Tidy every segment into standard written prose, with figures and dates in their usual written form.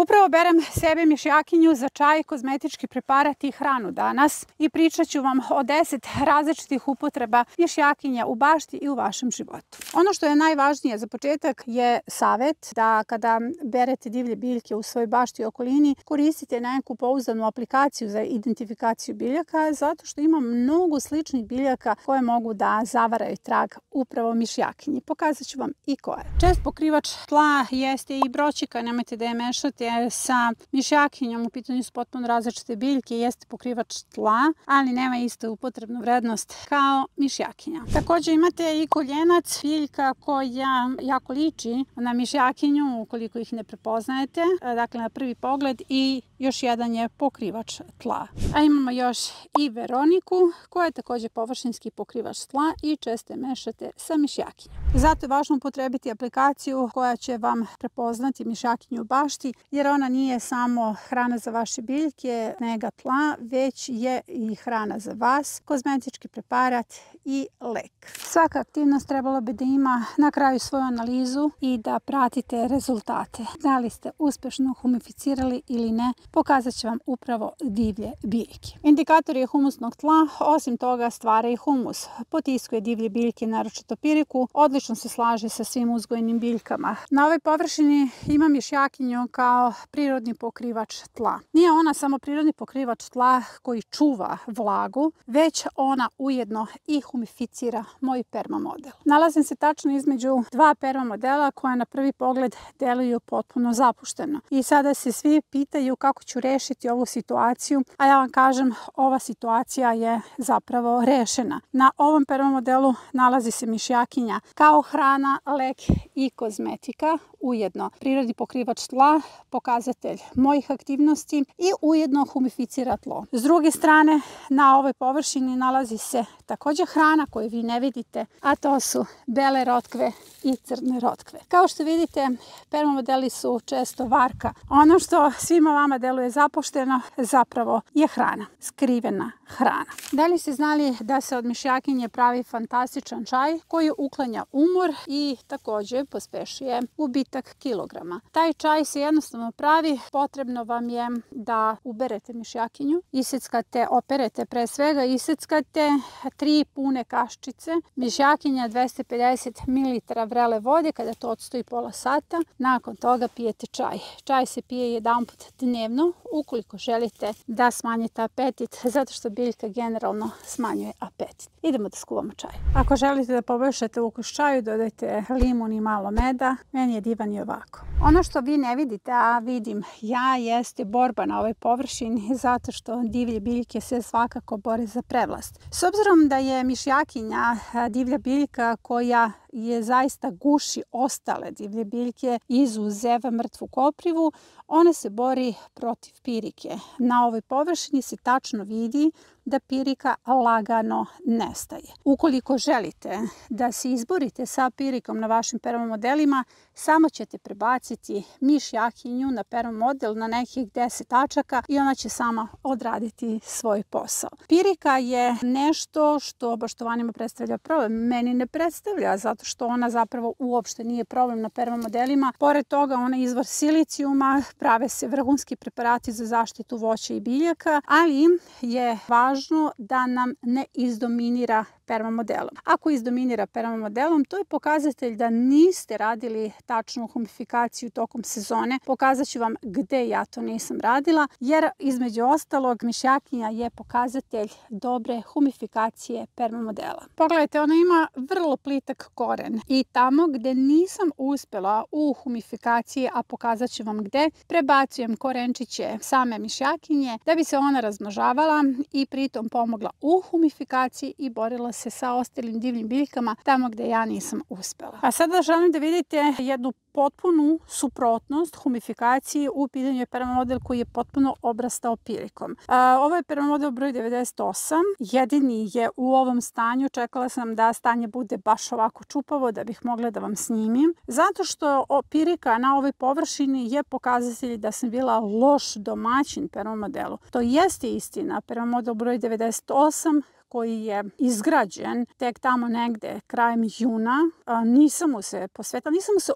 Upravo berem sebe mišjakinju za čaj, kozmetički preparat i hranu danas i pričat ću vam o 10 različitih upotreba mišjakinja u bašti i u vašem životu. Ono što je najvažnije za početak je savjet da kada berete divlje biljke u svojoj bašti i okolini koristite neku pouzdanu aplikaciju za identifikaciju biljaka zato što ima mnogo sličnih biljaka koje mogu da zavaraju trag upravo mišjakinji. Pokazat ću vam i koje. Čest pokrivač tla jeste i broćika, nemojte da je mešate sa mišjakinjom, u pitanju su potpuno različite biljke, jeste pokrivač tla, ali nema istu upotrebnu vrednost kao mišjakinja. Također imate i koljenac, biljka koja jako liči na mišjakinju ukoliko ih ne prepoznajete, dakle na prvi pogled, i još jedan je pokrivač tla. A imamo još i veroniku koja je također površinski pokrivač tla i često je mešate sa mišjakinjom. Zato je važno upotrebiti aplikaciju koja će vam prepoznati mišjakinju u bašti, jer ona nije samo hrana za vaše biljke, nega tla, već je i hrana za vas, kozmetički preparat i lek. Svaka aktivnost trebala bi da ima na kraju svoju analizu i da pratite rezultate. Da li ste uspešno humificirali ili ne, pokazat će vam upravo divlje biljke. Indikator je humusnog tla, osim toga stvara i humus. Potiskuje divlje biljke, naročito piriku, odlično se slaže sa svim uzgojenim biljkama. Na ovoj površini imam mišjakinju kao prirodni pokrivač tla. Nije ona samo prirodni pokrivač tla koji čuva vlagu, već ona ujedno i humificira moj permamodel. Nalazim se tačno između dva permamodela koja na prvi pogled deluju potpuno zapušteno. I sada se svi pitaju kako ću rešiti ovu situaciju, a ja vam kažem, ova situacija je zapravo rešena. Na ovom permamodelu nalazi se mišjakinja kao hrana, lek i kozmetika, ujedno prirodni pokrivač tla, pokazatelj mojih aktivnosti i ujedno humificira tlo. S druge strane, na ovoj površini nalazi se također hrana koju vi ne vidite, a to su bele rotkve i crne rotkve. Kao što vidite, permamodeli su često varka. Ono što svima vama deluje zapušteno zapravo je hrana, skrivena hrana. Da li ste znali da se od mišjakinje pravi fantastičan čaj koji uklanja umor i također pospešuje gubitak kilograma? Taj čaj se jednostavno pravi, potrebno vam je da uberete mišjakinju, iseckate, operete pre svega, iseckate 3 pune kaščice, mišjakinja 250 ml vrele vode, kada to odstoji pola sata, nakon toga pijete čaj. Čaj se pije jedanput dnevno ukoliko želite da smanjite apetit, zato što biljka generalno smanjuje apetit. Idemo da skuvamo čaj. Ako želite da poboljšate ukus čaju, dodajte limun i malo meda. Meni je divan i ovako. Ono što vi ne vidite, a vidim ja, jeste borba na ovoj površini zato što divlje biljke se svakako bore za prevlast. S obzirom da je mišjakinja divlja biljka koja je zaista guši ostale divlje biljke, izuzev mrtvu koprivu, ona se bori protiv pirike. Na ovoj površini se tačno vidi da pirika lagano nestaje. Ukoliko želite da se izborite sa pirikom na vašim permamodelima, samo ćete prebaciti mišjakinju na permamodel na nekih 10 tačaka i ona će sama odraditi svoj posao. Pirika je nešto što baštovanima predstavlja problem. Meni ne predstavlja, zato što ona zapravo uopšte nije problem na permamodelima. Pored toga, ona je izvor silicijuma, prave se vrhunski preparati za zaštitu voća i biljaka, ali je važno da nam ne izdominira permamodelom. Ako izdominira permamodelom, to je pokazatelj da niste radili tačnu humifikaciju tokom sezone. Pokazat ću vam gde ja to nisam radila, jer između ostalog mišjakinja je pokazatelj dobre humifikacije permamodela. Pogledajte, ona ima vrlo plitak koren i tamo gde nisam uspela u humifikaciji, a pokazat ću vam gde, prebacujem korenčiće same mišjakinje da bi se ona razmnožavala i pritom pomogla u humifikaciji i borila se sa ostalim divljim biljkama tamo gde ja nisam uspela. A sada želim da vidite jednu potpunu suprotnost humifikaciji. U pitanju je permamodel koji je potpuno obrastao pirikom. Ovo je permamodel broj 98. Jedini je u ovom stanju. Čekala sam da stanje bude baš ovako čupavo da bih mogla da vam snimim. Zato što pirika na ovoj površini je pokazatelj da sam bila loš domaćin permamodelu. To jeste istina. Permamodel broj 98 koji je izgrađen tek tamo negde krajem juna. Nisam mu se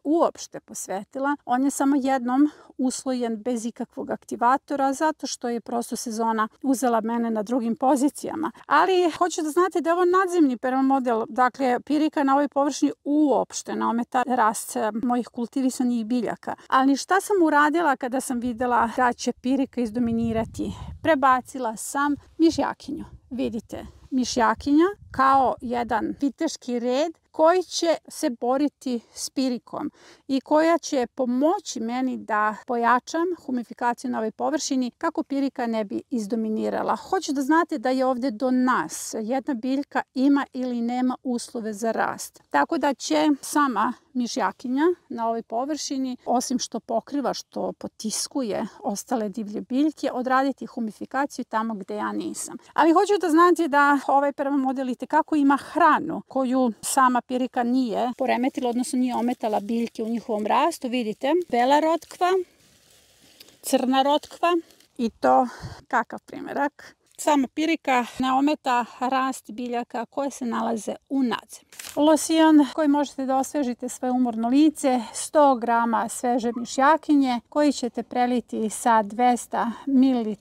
uopšte posvetila. On je samo jednom uslojen bez ikakvog aktivatora zato što je prosto sezona uzela mene na drugim pozicijama. Ali hoću da znate da je ovo nadzemni permamodel, dakle pirika na ovoj površini uopšte ne ometa rast mojih kultivisanih biljaka. Ali šta sam uradila kada sam videla da će pirika izdominirati? Prebacila sam mišjakinju. Vidite, mišjakinja kao jedan viteški red koji će se boriti s pirikom i koja će pomoći meni da pojačam humifikaciju na ovoj površini kako pirika ne bi izdominirala. Hoću da znate da je ovde do nas jedna biljka ima ili nema uslove za rast. Tako da će sama mišjakinja na ovoj površini, osim što pokriva, što potiskuje ostale divlje biljke, odraditi humifikaciju tamo gde ja nisam. Ali hoću da znate da ovaj permamodel itekako ima hranu koju sama pirika nije poremetila, odnosno nije ometala biljke u njihovom rastu. Vidite, bela rotkva, crna rotkva i to kakav primerak. Sama pirika ne ometa rast biljaka koje se nalaze u nadzemlju. Losion koji možete da osvežite svoje umorno lice, 100 grama sveže mišjakinje koji ćete preliti sa 200 ml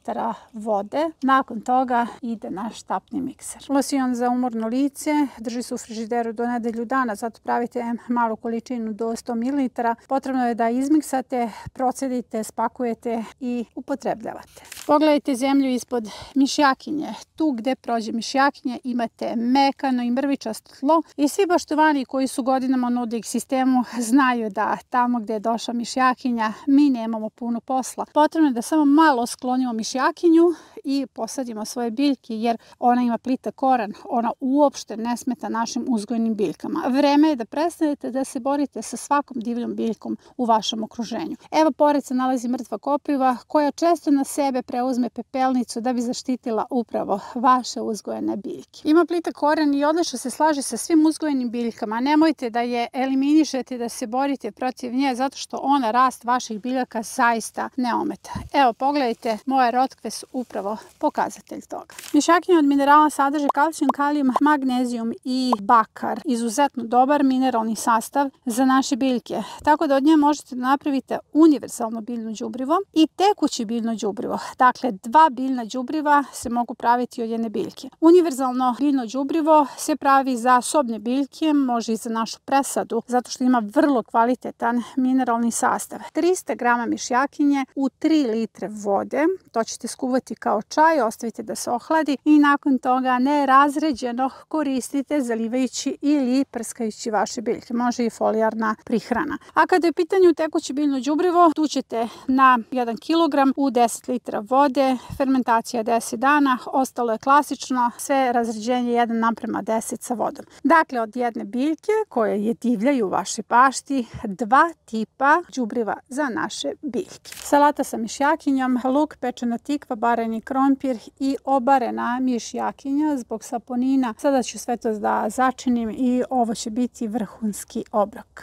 vode. Nakon toga ide naš štapni mikser. Losion za umorno lice drži se u frižideru do nedelju dana, zato pravite malu količinu do 100 ml. Potrebno je da izmiksate, procedite, spakujete i upotrebljavate. Pogledajte zemlju ispod mišjakinje. Tu gde prođe mišjakinje imate mekano i mrvičasto tlo i svi baštovani koji su godinama u Nordic sistemu znaju da tamo gde je došla mišjakinja mi nemamo puno posla. Potrebno je da samo malo sklonimo mišjakinju i posadimo svoje biljke jer ona ima plitak koren, ona uopšte ne smeta našim uzgojnim biljkama. Vreme je da prestanete da se borite sa svakom divljom biljkom u vašem okruženju. Evo pored se nalazi mrtva kopriva koja često na sebe preuzme pepelnicu da bi zaštitila upravo vaše uzgojene biljke. Ima plitak koren i odlično se slaže sa svim uzgojenim biljkama. Nemojte da je eliminišete, da se borite protiv nje zato što ona rast vaših biljaka zaista ne ometa. Evo pogledajte, moje rotkve su upravo pokazatelj toga. Mišjakinja od minerala sadrži kalcijum, kalijum, magnezijum i bakar. Izuzetno dobar mineralni sastav za naše biljke. Tako da od nje možete da napravite univerzalno biljno đubrivo i tekuće biljno đubrivo. Dakle, 2 biljna đubriva se mogu praviti od jedne biljke. Univerzalno biljno đubrivo se pravi za sobne biljke, može i za našu presadu, zato što ima vrlo kvalitetan mineralni sastav. 300 grama mišjakinje u 3 litre vode, to ćete skuvati kao čaj, ostavite da se ohladi i nakon toga nerazređeno koristite zalivajući ili prskajući vaše biljke. Može i folijarna prihrana. A kada je u pitanju tekuće biljno đubrivo, tu ćete na 1 kg u 10 litra vode, fermentacija 10 dana, ostalo je klasično, sve razređenje 1:10 sa vodom. Dakle, od jedne biljke koje je divljaju u vašoj bašti, 2 tipa đubriva za naše biljke. Salata sa mišjakinjom, luk, pečena tikva, bareni krompir i obarena mišjakinja zbog saponina. Sada ću sve to da začinim i ovo će biti vrhunski obrok.